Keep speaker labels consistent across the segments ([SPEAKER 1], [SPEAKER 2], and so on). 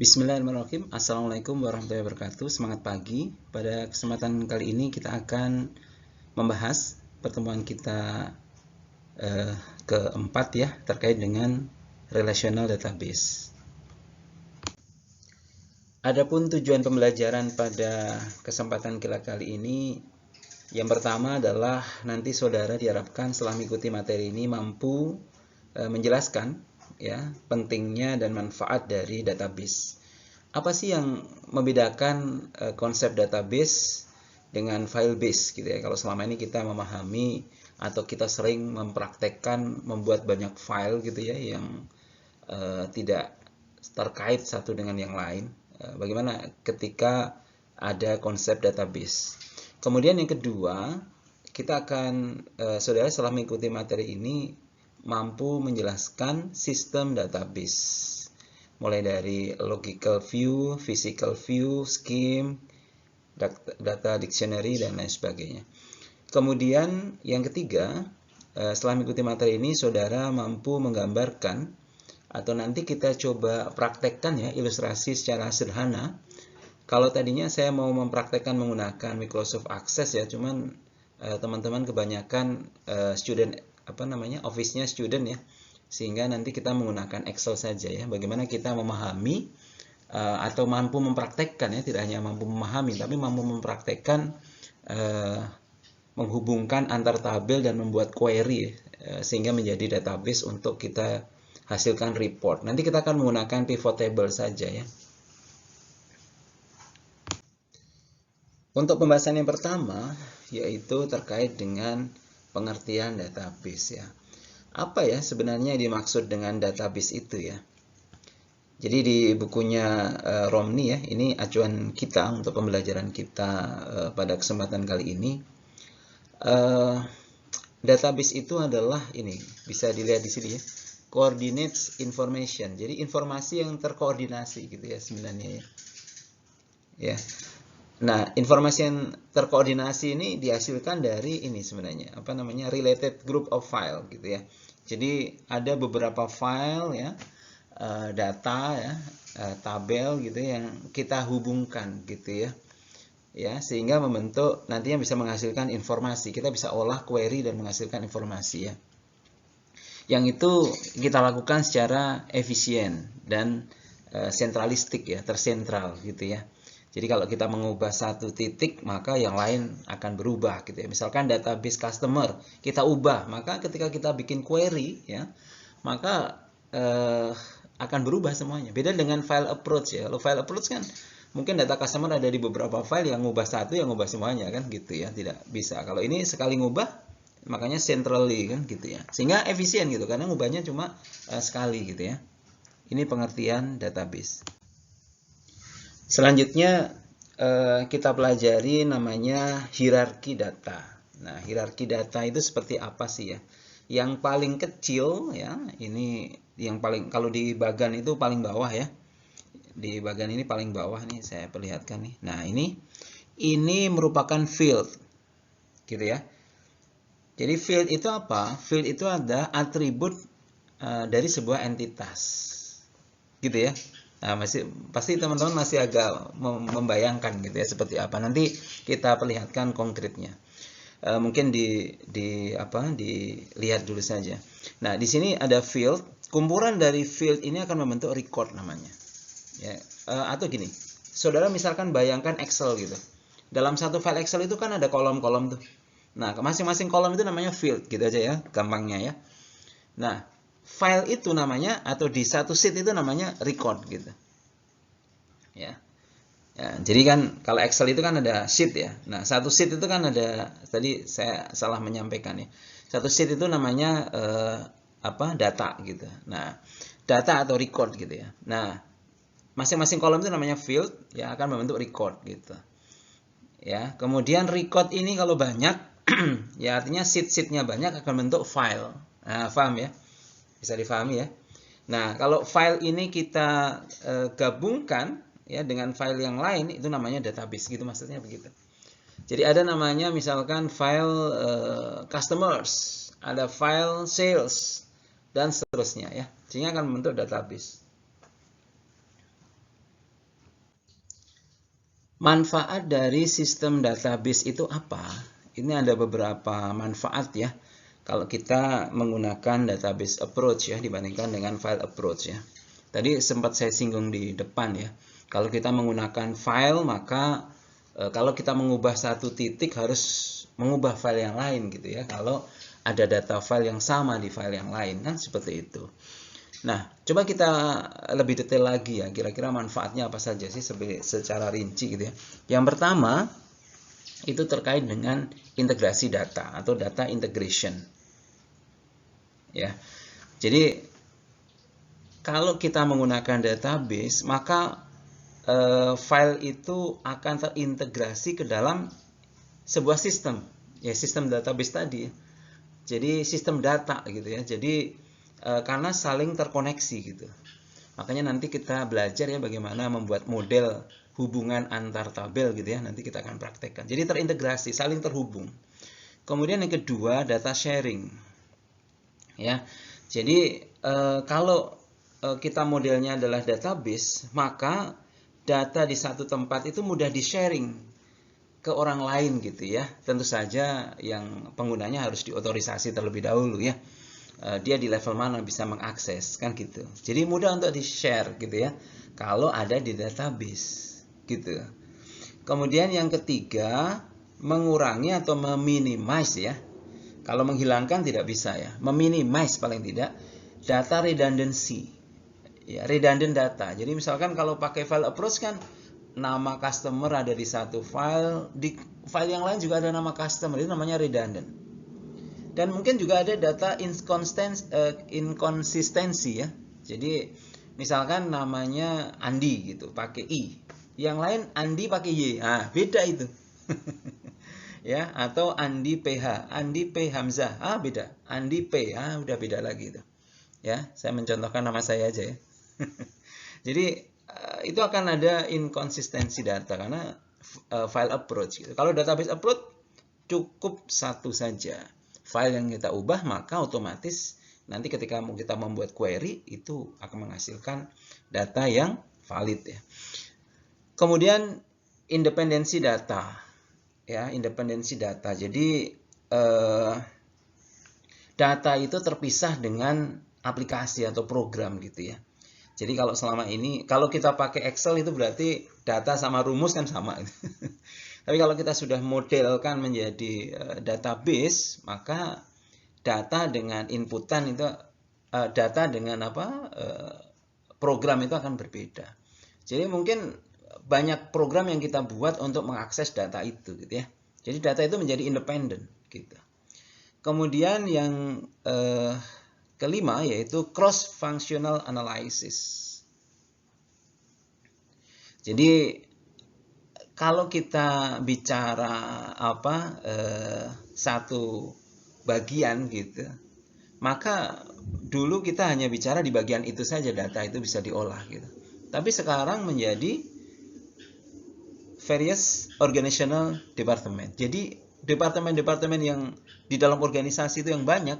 [SPEAKER 1] Bismillahirrahmanirrahim. Assalamualaikum warahmatullahi wabarakatuh. Semangat pagi. Pada kesempatan kali ini kita akan membahas pertemuan kita keempat ya, terkait dengan relational database. Adapun tujuan pembelajaran pada kesempatan kita kali ini, yang pertama adalah nanti saudara diharapkan setelah mengikuti materi ini mampu menjelaskan ya pentingnya dan manfaat dari database. Apa sih yang membedakan konsep database dengan file base gitu ya? Kalau selama ini kita memahami atau kita sering mempraktekkan membuat banyak file gitu ya yang tidak terkait satu dengan yang lain. Bagaimana ketika ada konsep database? Kemudian yang kedua, kita akan saudara setelah mengikuti materi ini mampu menjelaskan sistem database, mulai dari logical view, physical view, scheme, data dictionary, dan lain sebagainya. Kemudian yang ketiga, setelah mengikuti materi ini saudara mampu menggambarkan atau nanti kita coba praktekkan ya ilustrasi secara sederhana. Kalau tadinya saya mau mempraktekkan menggunakan Microsoft Access ya, cuman teman-teman kebanyakan student Office-nya student ya, sehingga nanti kita menggunakan Excel saja ya. Bagaimana kita memahami atau mampu mempraktekkan ya, tidak hanya mampu memahami tapi mampu mempraktekkan menghubungkan antar tabel dan membuat query sehingga menjadi database untuk kita hasilkan report. Nanti kita akan menggunakan pivot table saja ya. Untuk pembahasan yang pertama yaitu terkait dengan pengertian database ya. Apa ya sebenarnya dimaksud dengan database itu ya? Jadi di bukunya Romney ya, ini acuan kita untuk pembelajaran kita pada kesempatan kali ini. Database itu adalah ini, bisa dilihat di sini ya, coordinates information. Jadi informasi yang terkoordinasi gitu ya sebenarnya ya. Ya. Nah, informasi yang terkoordinasi ini dihasilkan dari ini sebenarnya, related group of file gitu ya. Jadi ada beberapa file ya, data ya, tabel gitu yang kita hubungkan gitu ya. Ya, sehingga membentuk nantinya bisa menghasilkan informasi. Kita bisa olah query dan menghasilkan informasi ya. Yang itu kita lakukan secara efisien dan sentralistik ya, tersentral gitu ya. Jadi kalau kita mengubah satu titik, maka yang lain akan berubah gitu ya. Misalkan database customer kita ubah, maka ketika kita bikin query ya, maka akan berubah semuanya. Beda dengan file approach ya. Kalau file approach kan mungkin data customer ada di beberapa file, yang ngubah satu yang ngubah semuanya kan gitu ya. Tidak bisa. Kalau ini sekali ngubah, makanya centrally kan gitu ya. Sehingga efisien gitu karena ngubahnya cuma sekali gitu ya. Ini pengertian database. Selanjutnya kita pelajari namanya hierarki data. Nah, hierarki data itu seperti apa sih ya? Yang paling kecil ya, ini yang paling, kalau di bagan itu paling bawah ya. Di bagan ini paling bawah nih saya perlihatkan nih. Nah, ini merupakan field. Gitu ya. Jadi field itu apa? Field itu ada atribut dari sebuah entitas. Gitu ya. Nah, pasti teman-teman masih agak membayangkan gitu ya seperti apa. Nanti kita perlihatkan konkretnya. Mungkin dilihat dulu saja. Nah, di sini ada field. Kumpulan dari field ini akan membentuk record namanya. Ya, atau gini. Saudara misalkan bayangkan Excel gitu. Dalam satu file Excel itu kan ada kolom-kolom tuh. Nah, masing-masing kolom itu namanya field gitu aja ya, gampangnya ya. Nah, file itu namanya, atau di satu sheet itu namanya record gitu ya. Ya, jadi kan kalau Excel itu kan ada sheet ya. Nah, satu sheet itu kan ada, tadi saya salah menyampaikan ya, satu sheet itu namanya data gitu. Nah, data atau record gitu ya. Nah, masing-masing kolom itu namanya field ya, akan membentuk record gitu ya. Kemudian record ini kalau banyak ya artinya sheet-sheetnya banyak akan bentuk file. Nah, paham ya? Bisa difahami ya. Nah, kalau file ini kita gabungkan ya dengan file yang lain, itu namanya database gitu, maksudnya begitu. Jadi ada namanya misalkan file customers, ada file sales, dan seterusnya ya. Sehingga akan membentuk database. Manfaat dari sistem database itu apa? Ini ada beberapa manfaat ya. Kalau kita menggunakan database approach ya dibandingkan dengan file approach ya. Tadi sempat saya singgung di depan ya. Kalau kita menggunakan file maka kalau kita mengubah satu titik harus mengubah file yang lain gitu ya. Kalau ada data file yang sama di file yang lain kan seperti itu. Nah, coba kita lebih detail lagi ya, kira-kira manfaatnya apa saja sih secara rinci gitu ya. Yang pertama, itu terkait dengan integrasi data atau data integration. Ya. Jadi, kalau kita menggunakan database, maka file itu akan terintegrasi ke dalam sebuah sistem, ya sistem database tadi. Jadi, sistem data gitu ya. Jadi, karena saling terkoneksi gitu. Makanya nanti kita belajar ya bagaimana membuat model hubungan antar tabel gitu ya. Nanti kita akan praktekkan. Jadi terintegrasi, saling terhubung. Kemudian yang kedua, data sharing. Ya. Jadi kalau kita modelnya adalah database, maka data di satu tempat itu mudah di-sharing ke orang lain gitu ya. Tentu saja yang penggunanya harus diotorisasi terlebih dahulu ya. Dia di level mana bisa mengakses kan gitu. Jadi mudah untuk di-share gitu ya kalau ada di database gitu. Kemudian yang ketiga, mengurangi atau meminimize ya. Kalau menghilangkan tidak bisa ya. Meminimize paling tidak data redundancy. Ya, redundant data. Jadi misalkan kalau pakai file approach kan nama customer ada di satu file, di file yang lain juga ada nama customer, itu namanya redundant. Dan mungkin juga ada data inkonsistensi ya. Jadi misalkan namanya Andi gitu, pakai I. Yang lain Andi pakai Y. Nah, beda itu. Ya, atau Andi PH, Andi P Hamzah. Ah, beda. Andi P. Ah, udah beda lagi itu. Ya, saya mencontohkan nama saya aja ya. Jadi itu akan ada inkonsistensi data karena file approach gitu. Kalau database approach cukup satu saja file yang kita ubah, maka otomatis nanti ketika kita membuat query itu akan menghasilkan data yang valid ya. Kemudian independensi data ya, independensi data. Jadi data itu terpisah dengan aplikasi atau program gitu ya. Jadi kalau selama ini kalau kita pakai Excel itu berarti data sama rumus kan sama. Tapi kalau kita sudah modelkan menjadi database, maka data dengan inputan itu data dengan program itu akan berbeda. Jadi mungkin banyak program yang kita buat untuk mengakses data itu gitu ya. Jadi data itu menjadi independen gitu. Kemudian yang kelima yaitu cross functional analysis. Jadi kalau kita bicara satu bagian gitu, maka dulu kita hanya bicara di bagian itu saja data itu bisa diolah gitu. Tapi sekarang menjadi various organizational department. Jadi departemen-departemen yang di dalam organisasi itu yang banyak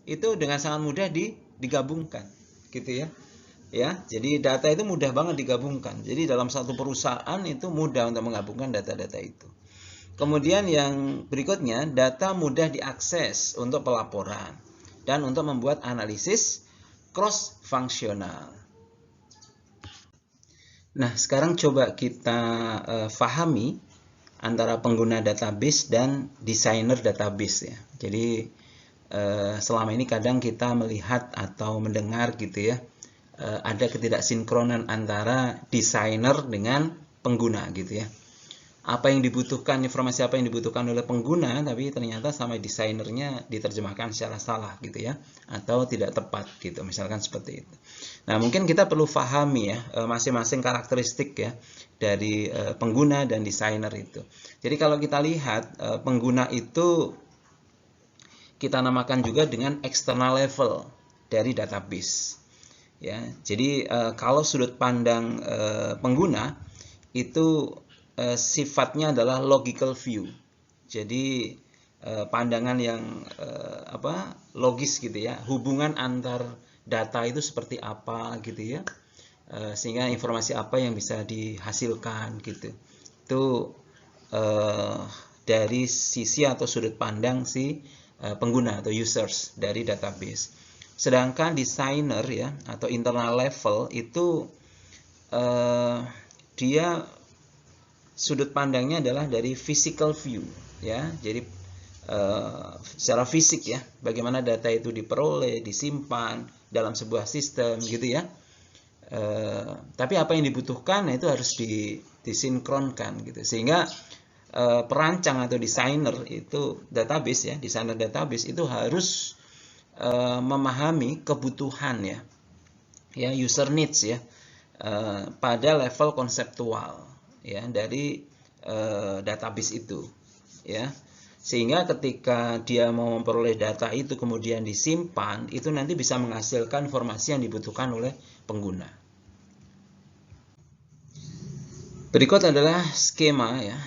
[SPEAKER 1] itu dengan sangat mudah digabungkan gitu ya. Ya, jadi data itu mudah banget digabungkan. Jadi dalam satu perusahaan itu mudah untuk menggabungkan data-data itu. Kemudian yang berikutnya, data mudah diakses untuk pelaporan dan untuk membuat analisis cross fungsional. Nah, sekarang coba kita pahami antara pengguna database dan desainer database ya. Jadi selama ini kadang kita melihat atau mendengar gitu ya, ada ketidaksinkronan antara desainer dengan pengguna gitu ya. Apa yang dibutuhkan, informasi apa yang dibutuhkan oleh pengguna, tapi ternyata sama desainernya diterjemahkan secara salah gitu ya, atau tidak tepat gitu, misalkan seperti itu. Nah, mungkin kita perlu pahami ya masing-masing karakteristik ya dari pengguna dan desainer itu. Jadi kalau kita lihat pengguna itu kita namakan juga dengan external level dari database. Ya, jadi kalau sudut pandang pengguna itu sifatnya adalah logical view. Jadi pandangan yang logis gitu ya. Hubungan antar data itu seperti apa gitu ya. Sehingga informasi apa yang bisa dihasilkan gitu. Itu dari sisi atau sudut pandang si pengguna atau users dari database. Sedangkan designer ya atau internal level itu dia sudut pandangnya adalah dari physical view ya. Jadi secara fisik ya, bagaimana data itu diperoleh, disimpan dalam sebuah sistem gitu ya. Tapi apa yang dibutuhkan itu harus disinkronkan gitu, sehingga perancang atau desainer itu database ya, desainer database itu harus memahami kebutuhan ya user needs ya, pada level konseptual ya dari database itu ya, sehingga ketika dia mau memperoleh data itu kemudian disimpan, itu nanti bisa menghasilkan informasi yang dibutuhkan oleh pengguna. Berikut adalah skema ya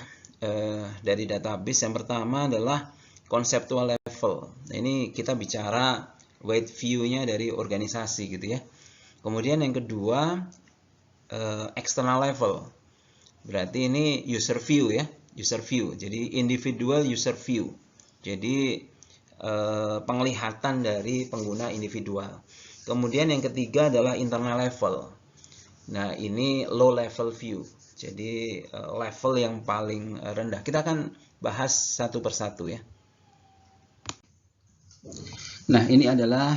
[SPEAKER 1] dari database. Yang pertama adalah conceptual level. Nah, ini kita bicara wide view-nya dari organisasi gitu ya. Kemudian yang kedua external level. Berarti ini user view ya, user view. Jadi individual user view. Jadi penglihatan dari pengguna individual. Kemudian yang ketiga adalah internal level. Nah, ini low level view. Jadi level yang paling rendah. Kita akan bahas satu persatu ya. Nah, ini adalah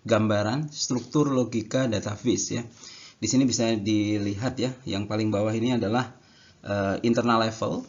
[SPEAKER 1] gambaran struktur logika database ya. Di sini bisa dilihat ya, yang paling bawah ini adalah internal level.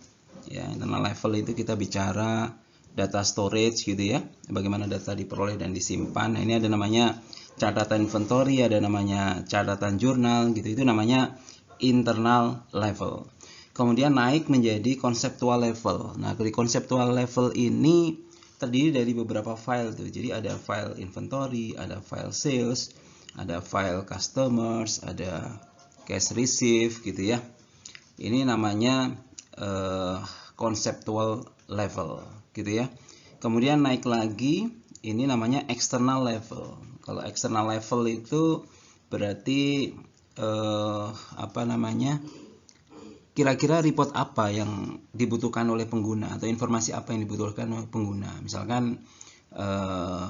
[SPEAKER 1] Ya, internal level itu kita bicara data storage gitu ya, bagaimana data diperoleh dan disimpan. Nah, ini ada namanya catatan inventory, ada namanya catatan jurnal gitu. Itu namanya internal level. Kemudian naik menjadi conceptual level. Nah, di conceptual level ini terdiri dari beberapa file tuh. Jadi ada file inventory, ada file sales, ada file customers, ada cash receive gitu ya. Ini namanya conceptual level gitu ya. Kemudian naik lagi, ini namanya external level. Kalau external level itu berarti apa namanya, kira-kira report apa yang dibutuhkan oleh pengguna atau informasi apa yang dibutuhkan oleh pengguna. Misalkan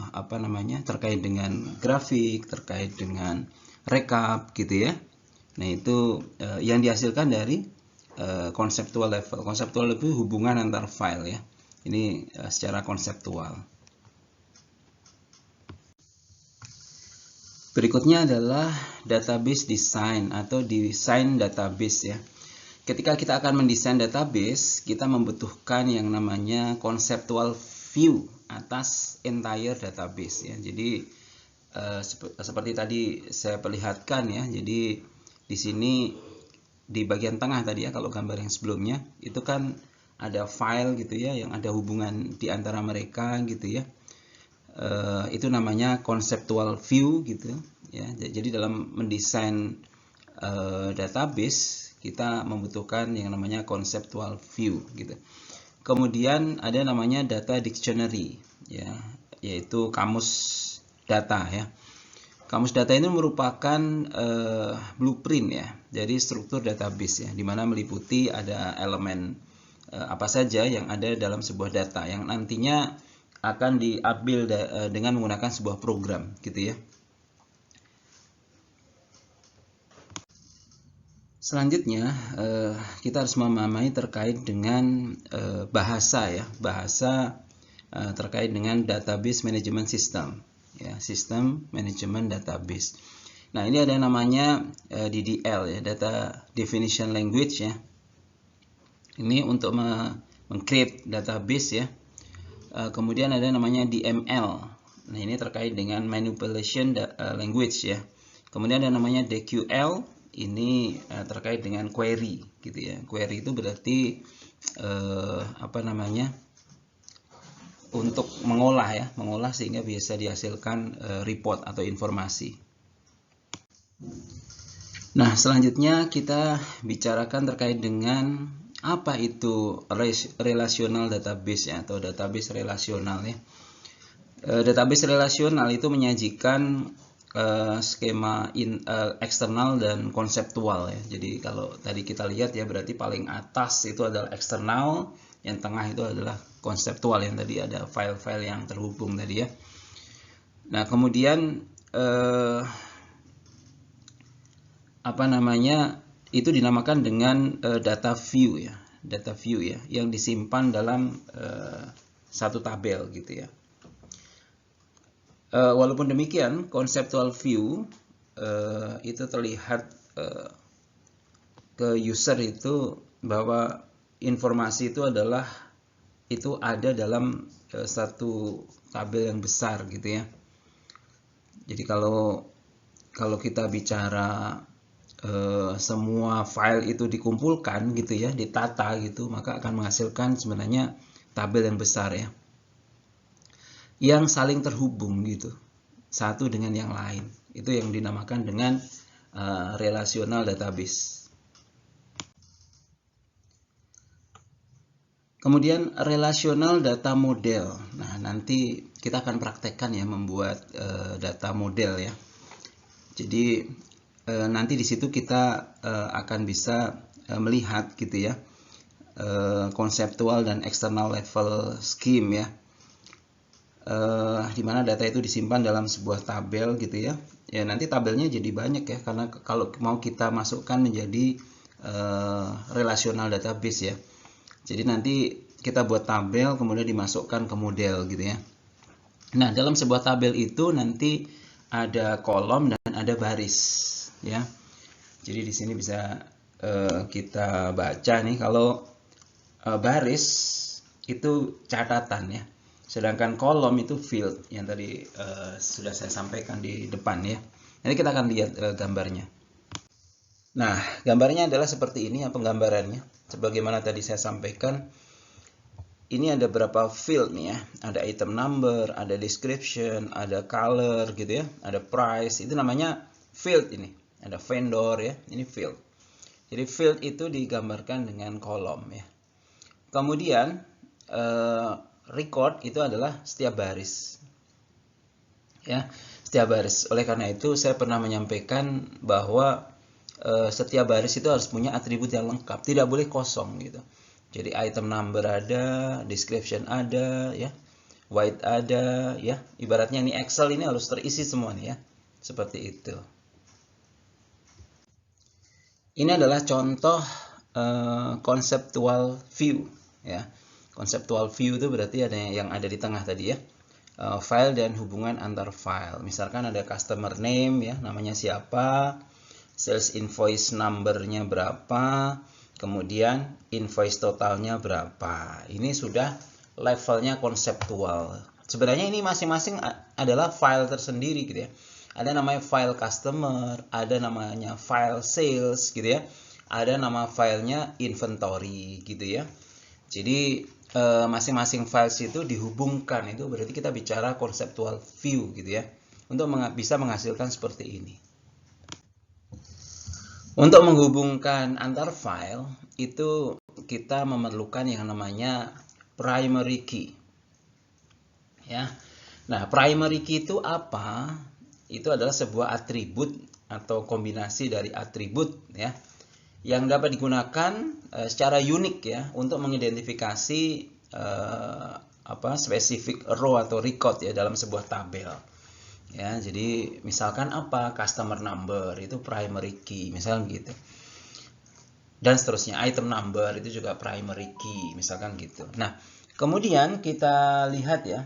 [SPEAKER 1] apa namanya, terkait dengan grafik, terkait dengan rekap gitu ya. Nah, itu yang dihasilkan dari conceptual level. Conceptual level hubungan antar file ya. Ini secara konseptual. Berikutnya adalah database design atau desain database ya. Ketika kita akan mendesain database, kita membutuhkan yang namanya conceptual view atas entire database ya. Jadi seperti tadi saya perlihatkan ya. Jadi di sini di bagian tengah tadi ya, kalau gambar yang sebelumnya itu kan ada file gitu ya, yang ada hubungan di antara mereka gitu ya. Itu namanya conceptual view gitu ya. Jadi dalam mendesain database kita membutuhkan yang namanya conceptual view gitu. Kemudian ada namanya data dictionary ya, yaitu kamus data ya. Kamus data ini merupakan blueprint ya dari struktur database ya, dimana meliputi ada elemen apa saja yang ada dalam sebuah data yang nantinya akan diambil dengan menggunakan sebuah program gitu ya. Selanjutnya kita harus memahami terkait dengan bahasa ya, bahasa terkait dengan database management system ya, sistem manajemen database. Nah, ini ada namanya DDL ya, data definition language ya. Ini untuk meng-create database ya. Kemudian ada namanya DML. Nah, ini terkait dengan manipulation language ya. Kemudian ada namanya DQL. Ini terkait dengan query gitu ya. Query itu berarti apa namanya, untuk mengolah ya, mengolah sehingga bisa dihasilkan report atau informasi. Nah, selanjutnya kita bicarakan terkait dengan apa itu relational database ya, atau database relasional ya. Database relasional itu menyajikan skema eksternal dan konseptual ya. Jadi kalau tadi kita lihat ya, berarti paling atas itu adalah eksternal, yang tengah itu adalah konseptual, yang tadi ada file-file yang terhubung tadi ya. Nah, kemudian apa namanya, itu dinamakan dengan data view ya, yang disimpan dalam satu tabel gitu ya. Walaupun demikian, conceptual view itu terlihat ke user itu bahwa informasi itu ada dalam satu tabel yang besar gitu ya. Jadi kalau kita bicara semua file itu dikumpulkan gitu ya, ditata gitu, maka akan menghasilkan sebenarnya tabel yang besar ya, yang saling terhubung gitu, satu dengan yang lain. Itu yang dinamakan dengan relational database. Kemudian relational data model. Nah, nanti kita akan praktekkan ya membuat data model ya. Jadi nanti di situ kita akan bisa melihat gitu ya, konseptual dan external level scheme ya. Di mana data itu disimpan dalam sebuah tabel gitu ya. Ya nanti tabelnya jadi banyak ya, karena kalau mau kita masukkan menjadi relational database ya. Jadi nanti kita buat tabel kemudian dimasukkan ke model gitu ya. Nah, dalam sebuah tabel itu nanti ada kolom dan ada baris ya. Jadi di sini bisa kita baca nih, kalau baris itu catatan ya. Sedangkan kolom itu field yang tadi sudah saya sampaikan di depan ya. Nanti kita akan lihat gambarnya. Nah, gambarnya adalah seperti ini ya penggambarannya. Sebagaimana tadi saya sampaikan, ini ada berapa field nih ya. Ada item number, ada description, ada color gitu ya, ada price. Itu namanya field ini. Ada vendor ya, ini field. Jadi field itu digambarkan dengan kolom ya. Kemudian record itu adalah setiap baris ya, setiap baris. Oleh karena itu saya pernah menyampaikan bahwa setiap baris itu harus punya atribut yang lengkap, tidak boleh kosong gitu. Jadi item number ada, description ada ya, white ada ya. Ibaratnya ini Excel ini harus terisi semua nih ya, seperti itu. Ini adalah contoh conceptual view ya. Conceptual view itu berarti ada yang ada di tengah tadi ya, file dan hubungan antar file. Misalkan ada customer name ya, namanya siapa, sales invoice numbernya berapa, kemudian invoice totalnya berapa. Ini sudah levelnya konseptual. Sebenarnya ini masing-masing adalah file tersendiri gitu ya. Ada namanya file customer, ada namanya file sales gitu ya, ada nama filenya inventory gitu ya. Jadi masing-masing files itu dihubungkan, itu berarti kita bicara conceptual view gitu ya, untuk bisa menghasilkan seperti ini. Untuk menghubungkan antar file itu kita memerlukan yang namanya primary key ya. Nah, primary key itu apa? Itu adalah sebuah atribut atau kombinasi dari atribut ya, yang dapat digunakan secara unik ya untuk mengidentifikasi spesifik row atau record ya dalam sebuah tabel ya. Jadi misalkan apa, customer number itu primary key misalkan gitu, dan seterusnya. Item number itu juga primary key misalkan gitu. Nah, kemudian kita lihat ya,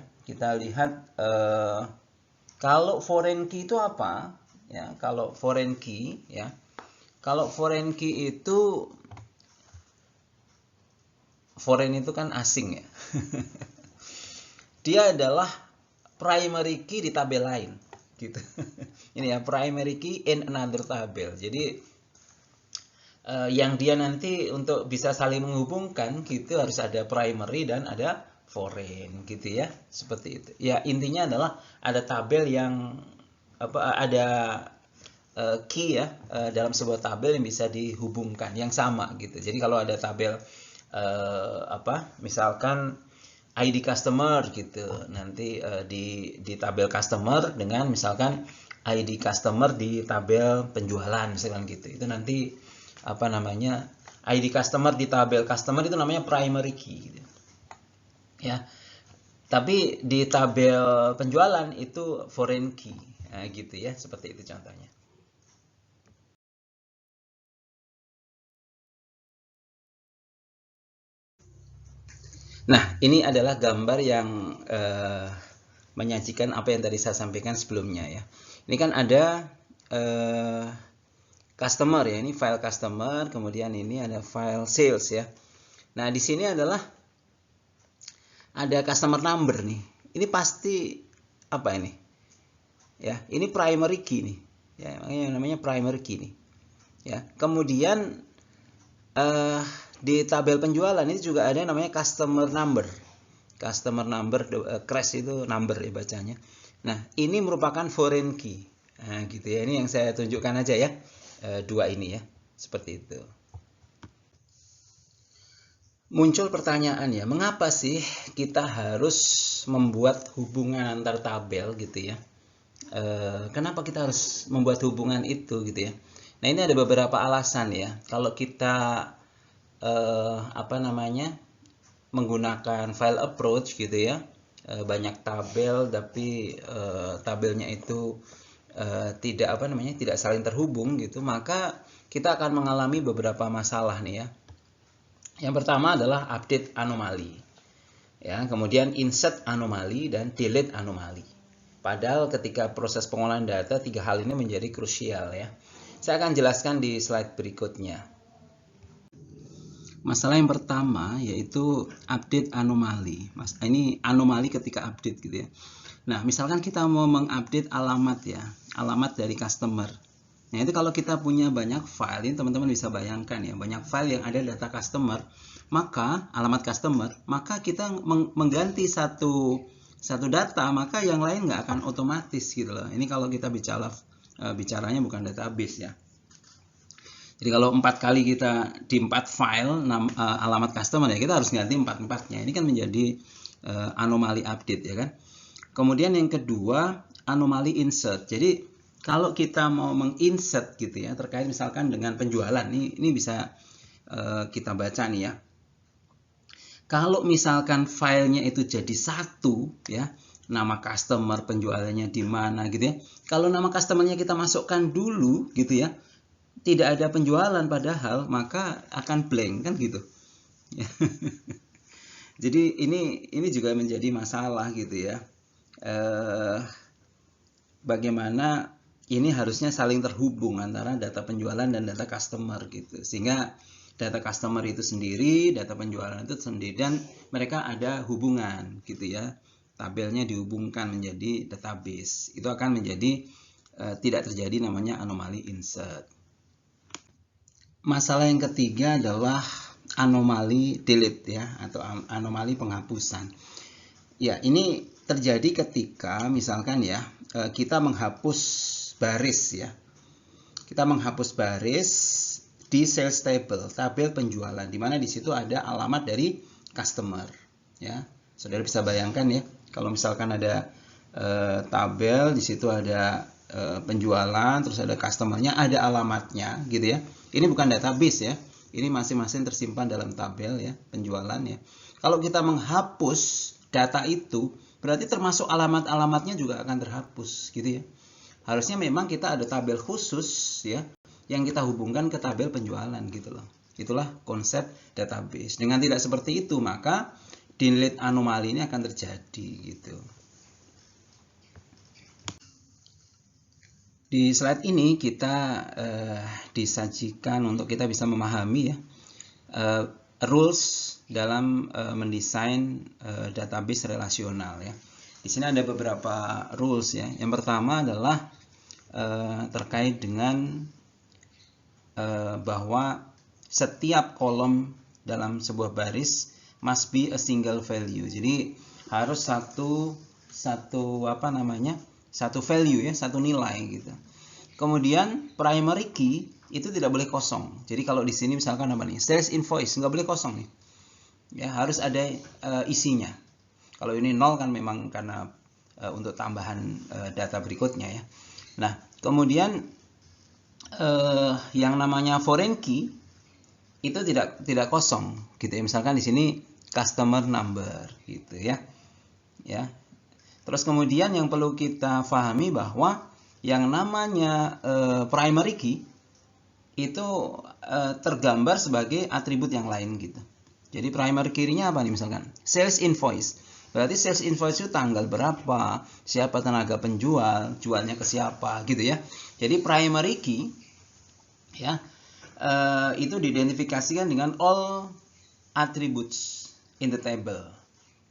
[SPEAKER 1] kalau foreign key itu apa ya. Kalau foreign key ya, kalau foreign key itu, foreign itu kan asing ya. Dia adalah primary key di tabel lain gitu. Ini ya, primary key in another tabel. Jadi yang dia nanti untuk bisa saling menghubungkan gitu harus ada primary dan ada foreign gitu ya. Seperti itu. Ya, intinya adalah ada tabel yang ada key ya dalam sebuah tabel yang bisa dihubungkan yang sama gitu. Jadi kalau ada tabel misalkan ID customer gitu, nanti di tabel customer dengan misalkan ID customer di tabel penjualan misalkan gitu. Itu nanti apa namanya, ID customer di tabel customer itu namanya primary key gitu. Ya. Tapi di tabel penjualan itu foreign key. Nah, gitu ya, seperti itu contohnya. Nah, ini adalah gambar yang menyajikan apa yang tadi saya sampaikan sebelumnya ya. Ini kan ada customer ya, ini file customer, kemudian ini ada file sales ya. Nah, di sini adalah ada customer number nih. Ini pasti apa ini? Ya, ini primary key nih. Ya, makanya namanya primary key nih. Ya, kemudian di tabel penjualan ini juga ada yang namanya customer number. Customer number, crash itu number ya bacanya. Nah, ini merupakan foreign key. Nah, gitu ya. Ini yang saya tunjukkan aja ya. Dua ini ya. Seperti itu. Muncul pertanyaan ya, mengapa sih kita harus membuat hubungan antar tabel gitu ya? Kenapa kita harus membuat hubungan itu gitu ya? Nah, ini ada beberapa alasan ya. Kalau kita apa namanya, menggunakan file approach gitu ya, banyak tabel tapi tabelnya itu tidak apa namanya, tidak saling terhubung gitu, maka kita akan mengalami beberapa masalah nih ya. Yang pertama adalah update anomali ya, kemudian insert anomali dan delete anomali. Padahal ketika proses pengolahan data, tiga hal ini menjadi krusial ya. Saya akan jelaskan di slide berikutnya. Masalah yang pertama yaitu update anomali. Ini anomali ketika update gitu ya. Nah, misalkan kita mau mengupdate alamat ya, alamat dari customer. Nah, itu kalau kita punya banyak file, ini teman-teman bisa bayangkan ya, banyak file yang ada data customer, maka alamat customer, maka kita mengganti satu data, maka yang lain nggak akan otomatis gitu loh. Ini kalau kita bicaranya bukan database ya. Jadi kalau 4 kali kita di 4 file alamat customer ya, kita harus ganti 4-4-nya. Ini kan menjadi anomali update ya kan. Kemudian yang kedua, anomali insert. Jadi kalau kita mau menginsert gitu ya, terkait misalkan dengan penjualan, ini bisa kita baca nih ya. Kalau misalkan filenya itu jadi satu ya, nama customer, penjualannya di mana gitu ya. Kalau nama customernya kita masukkan dulu gitu ya, tidak ada penjualan padahal, maka akan blank kan gitu. Jadi ini juga menjadi masalah gitu ya. Bagaimana ini harusnya saling terhubung antara data penjualan dan data customer gitu, sehingga data customer itu sendiri, data penjualan itu sendiri, dan mereka ada hubungan gitu ya. Tabelnya dihubungkan menjadi database. Itu akan menjadi tidak terjadi namanya anomali insert. Masalah yang ketiga adalah anomali delete ya, atau anomali penghapusan. Ya, ini terjadi ketika misalkan ya, kita menghapus baris ya. Kita menghapus baris di sales table, tabel penjualan, di mana di situ ada alamat dari customer ya. Saudara bisa bayangkan ya, kalau misalkan ada tabel, di situ ada penjualan, terus ada customernya, ada alamatnya gitu ya. Ini bukan database ya, ini masing-masing tersimpan dalam tabel ya, penjualan ya. Kalau kita menghapus data itu, berarti termasuk alamat-alamatnya juga akan terhapus gitu ya. Harusnya memang kita ada tabel khusus ya, yang kita hubungkan ke tabel penjualan gitu loh. Itulah konsep database. Dengan tidak seperti itu, maka delete anomali ini akan terjadi gitu. Di slide ini kita disajikan untuk kita bisa memahami ya, rules dalam mendesain database relasional ya. Di sini ada beberapa rules ya. Yang pertama adalah terkait dengan bahwa setiap kolom dalam sebuah baris must be a single value. Jadi harus satu value ya, satu nilai gitu. Kemudian primary key itu tidak boleh kosong. Jadi kalau di sini misalkan apa nih, sales invoice, nggak boleh kosong nih. Ya, harus ada isinya. Kalau ini 0 kan memang karena untuk tambahan data berikutnya ya. Nah, kemudian yang namanya foreign key itu tidak kosong gitu ya. Misalkan di sini customer number gitu ya. Ya. Terus kemudian yang perlu kita pahami bahwa yang namanya primary key itu tergambar sebagai atribut yang lain gitu. Jadi primary key-nya apa nih misalkan? Sales invoice. Berarti sales invoice itu tanggal berapa, siapa tenaga penjual, jualnya ke siapa gitu ya. Jadi primary key ya itu diidentifikasikan dengan all attributes in the table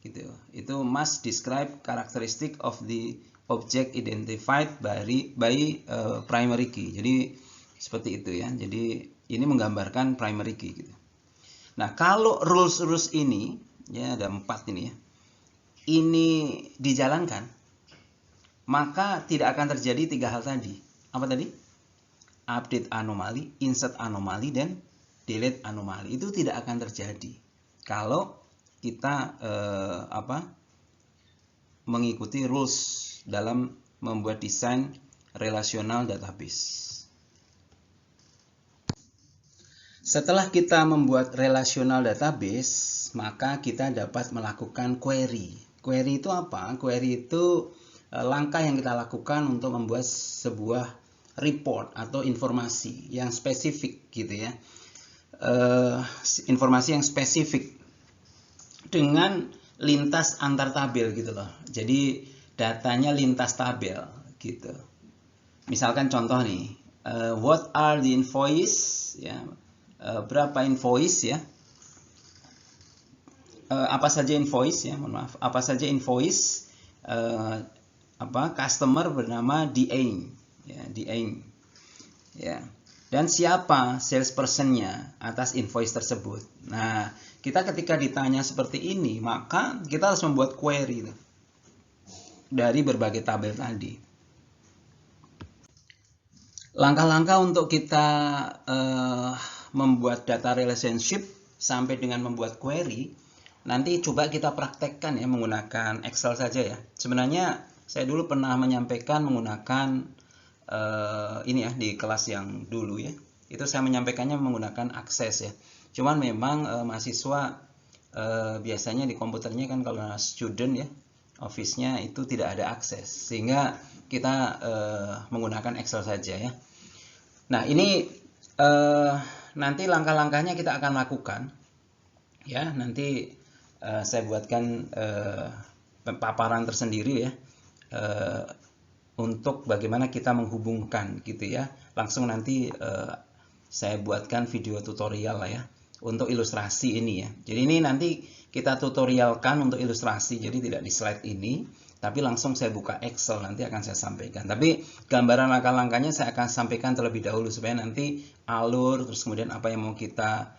[SPEAKER 1] gitu. Itu must describe characteristic of the object identified by primary key. Jadi seperti itu ya. Jadi ini menggambarkan primary key gitu. Nah, kalau rules ini ya ada 4 ini ya. Ini dijalankan, maka tidak akan terjadi 3 hal tadi. Apa tadi? Update anomali, insert anomali, dan delete anomali. Itu tidak akan terjadi kalau kita mengikuti rules dalam membuat desain relational database. Setelah kita membuat relational database, maka kita dapat melakukan query. Query itu apa? Query itu langkah yang kita lakukan untuk membuat sebuah report atau informasi yang spesifik gitu ya. Informasi yang spesifik dengan lintas antar tabel gitu loh. Jadi datanya lintas tabel gitu. Misalkan contoh nih, what are the invoice ya. Berapa invoice ya, apa saja invoice ya, mohon maaf, apa saja invoice customer bernama Dieng ya, Dieng ya, dan siapa salespersonnya atas invoice tersebut. Nah, kita ketika ditanya seperti ini, maka kita harus membuat query dari berbagai tabel tadi. Langkah-langkah untuk kita membuat data relationship sampai dengan membuat query, nanti coba kita praktekkan ya menggunakan Excel saja ya. Sebenarnya saya dulu pernah menyampaikan menggunakan ini ya di kelas yang dulu ya. Itu saya menyampaikannya menggunakan Access ya. Cuman memang mahasiswa biasanya di komputernya kan kalau student ya, Office-nya itu tidak ada akses, sehingga kita menggunakan Excel saja ya. Nah, ini nanti langkah-langkahnya kita akan lakukan ya. Nanti saya buatkan paparan tersendiri ya untuk bagaimana kita menghubungkan gitu ya. Langsung nanti saya buatkan video tutorial lah ya untuk ilustrasi ini ya. Jadi ini nanti kita tutorialkan untuk ilustrasi, jadi tidak di slide ini, tapi langsung saya buka Excel, nanti akan saya sampaikan. Tapi gambaran langkah-langkahnya saya akan sampaikan terlebih dahulu supaya nanti alur, terus kemudian apa yang mau kita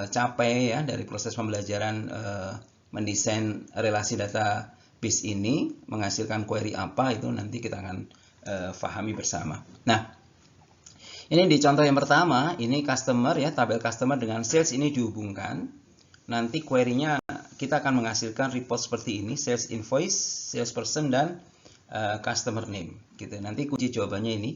[SPEAKER 1] capai ya dari proses pembelajaran mendesain relasi database ini, menghasilkan query apa, itu nanti kita akan pahami bersama. Nah, ini di contoh yang pertama, ini customer ya, tabel customer dengan sales ini dihubungkan. Nanti query-nya kita akan menghasilkan report seperti ini, sales invoice, sales person, dan customer name gitu. Nanti kunci jawabannya ini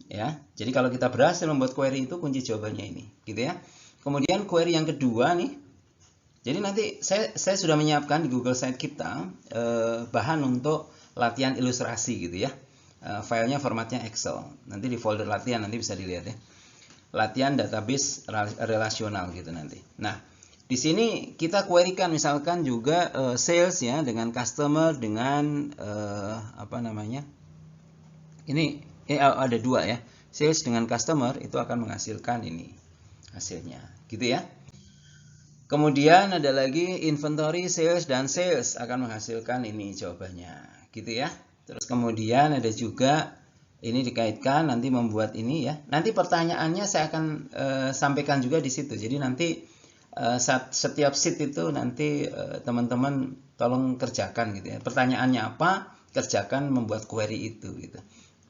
[SPEAKER 1] ya. Jadi kalau kita berhasil membuat query itu, kunci jawabannya ini gitu ya. Kemudian query yang kedua nih. Jadi nanti saya sudah menyiapkan di Google Site kita bahan untuk latihan ilustrasi gitu ya. Filenya formatnya Excel. Nanti di folder latihan nanti bisa dilihat ya. Latihan database relasional gitu nanti. Nah, di sini kita querykan misalkan juga sales ya dengan customer dengan apa namanya? Ini ada dua ya. Sales dengan customer itu akan menghasilkan ini hasilnya, gitu ya. Kemudian ada lagi inventory, sales, dan sales akan menghasilkan ini jawabannya, gitu ya. Terus kemudian ada juga ini dikaitkan nanti membuat ini ya. Nanti pertanyaannya saya akan sampaikan juga di situ. Jadi nanti setiap sheet itu nanti teman-teman tolong kerjakan gitu ya. Pertanyaannya apa? Kerjakan membuat query itu gitu.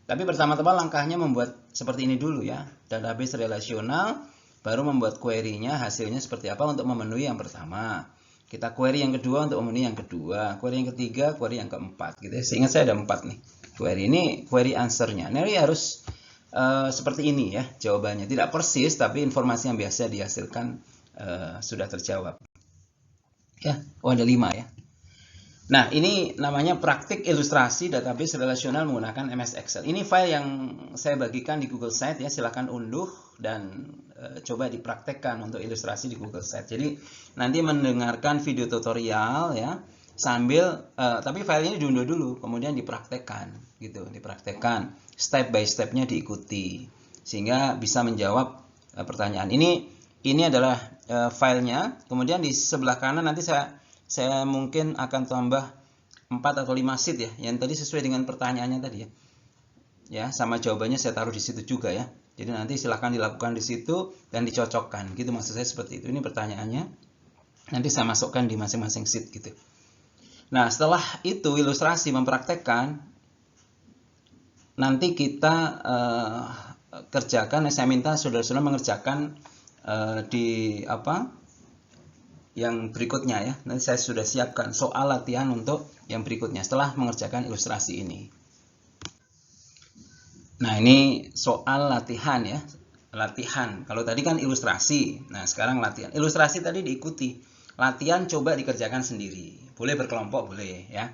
[SPEAKER 1] Tapi pertama-tama langkahnya membuat seperti ini dulu ya. Database relasional, baru membuat query-nya, hasilnya seperti apa untuk memenuhi yang pertama. Kita query yang kedua untuk memenuhi yang kedua, query yang ketiga, query yang keempat gitu ya. Seingat saya ada 4 nih. query. Ini query answer-nya. Nah, ini harus seperti ini ya jawabannya. Tidak persis, tapi informasi yang biasa dihasilkan sudah terjawab. Ya, ada 5 ya. Nah, ini namanya praktik ilustrasi database relasional menggunakan MS Excel. Ini file yang saya bagikan di Google Site ya, silahkan unduh dan coba dipraktekkan untuk ilustrasi di Google Site. Jadi nanti mendengarkan video tutorial ya, sambil tapi file ini diunduh dulu, kemudian dipraktekkan gitu, dipraktekkan step by stepnya diikuti sehingga bisa menjawab pertanyaan. Ini adalah filenya, kemudian di sebelah kanan nanti saya mungkin akan tambah 4 atau 5 sheet ya, yang tadi sesuai dengan pertanyaannya tadi ya. Ya, sama jawabannya saya taruh di situ juga ya. Jadi nanti silahkan dilakukan di situ dan dicocokkan. Gitu maksud saya seperti itu. Ini pertanyaannya. Nanti saya masukkan di masing-masing sheet gitu. Nah, setelah itu ilustrasi mempraktekkan, nanti kita kerjakan. Saya minta saudara-saudara mengerjakan di yang berikutnya ya. Nanti saya sudah siapkan soal latihan untuk yang berikutnya setelah mengerjakan ilustrasi ini. Nah, ini soal latihan ya. Latihan. Kalau tadi kan ilustrasi. Nah, sekarang latihan. Ilustrasi tadi diikuti. Latihan coba dikerjakan sendiri. Boleh berkelompok, boleh ya.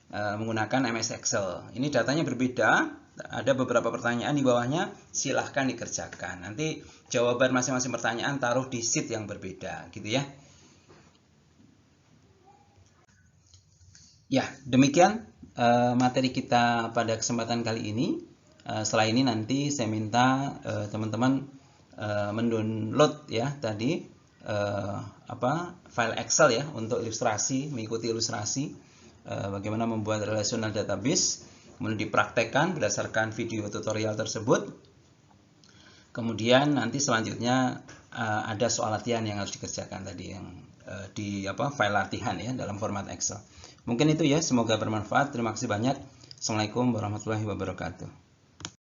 [SPEAKER 1] Menggunakan MS Excel. Ini datanya berbeda. Ada beberapa pertanyaan di bawahnya. Silahkan dikerjakan. Nanti jawaban masing-masing pertanyaan taruh di sheet yang berbeda gitu ya. Ya, demikian materi kita pada kesempatan kali ini. Setelah ini nanti saya minta teman-teman mendownload ya tadi file Excel ya untuk ilustrasi, mengikuti ilustrasi bagaimana membuat relational database, kemudian dipraktekkan berdasarkan video tutorial tersebut. Kemudian nanti selanjutnya ada soal latihan yang harus dikerjakan tadi yang di file latihan ya dalam format Excel. Mungkin itu ya, semoga bermanfaat. Terima kasih banyak. Assalamualaikum warahmatullahi wabarakatuh.